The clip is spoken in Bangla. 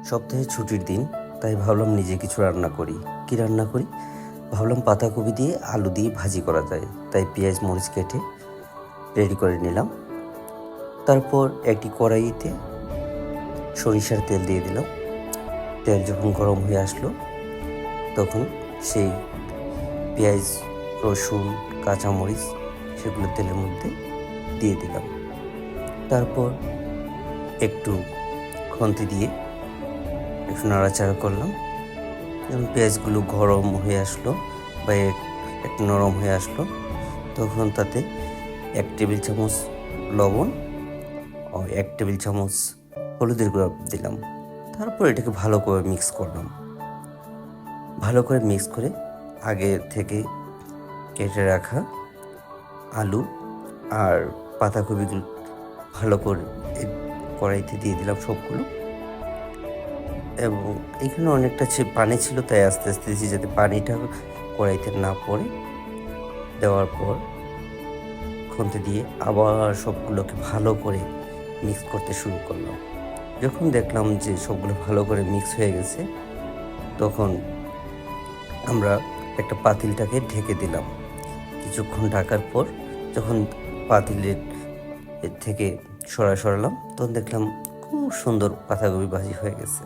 সপ্তাহে ছুটির দিন, তাই ভাবলাম নিজে কিছু রান্না করি। কি রান্না করি? ভাবলাম পাতাকপি দিয়ে আলু দিয়ে ভাজি করা যায়, তাই পেঁয়াজ মরিচ কেটে রেডি করে নিলাম। তারপর একটি কড়াইতে সরিষার তেল দিয়ে দিলাম। তেল যখন গরম হয়ে আসলো, তখন সেই পেঁয়াজ, রসুন, কাঁচামরিচ সেগুলো তেলের মধ্যে দিয়ে দিলাম। তারপর একটু খুন্তি দিয়ে একটু নাড়াচাড়া করলাম। যখন পেঁয়াজগুলো গরম হয়ে আসলো বা একটু নরম হয়ে আসলো, তখন তাতে 1 টেবিল চামচ লবণ ও 1 টেবিল চামচ হলুদের গুঁড়া দিলাম। তারপর এটাকে ভালো করে মিক্স করলাম। ভালো করে মিক্স করে আগে থেকে কেটে রাখা আলু আর পাতাকপিগুলো ভালো করে কড়াইতে দিয়ে দিলাম সবগুলো। এবং এখানে অনেকটা পানি ছিল, তাই আস্তে আস্তে দিয়েছি যাতে পানিটা কড়াইতে না পড়ে। দেওয়ার পর খুন্তি দিয়ে আবার সবগুলোকে ভালো করে মিক্স করতে শুরু করলাম। যখন দেখলাম যে সবগুলো ভালো করে মিক্স হয়ে গেছে, তখন আমরা একটা পাতিলটাকে ঢেকে দিলাম। কিছুক্ষণ ঢাকার পর যখন পাতিলের থেকে সরালাম, তখন দেখলাম খুব সুন্দর পাতাকপি ভাজি হয়ে গেছে।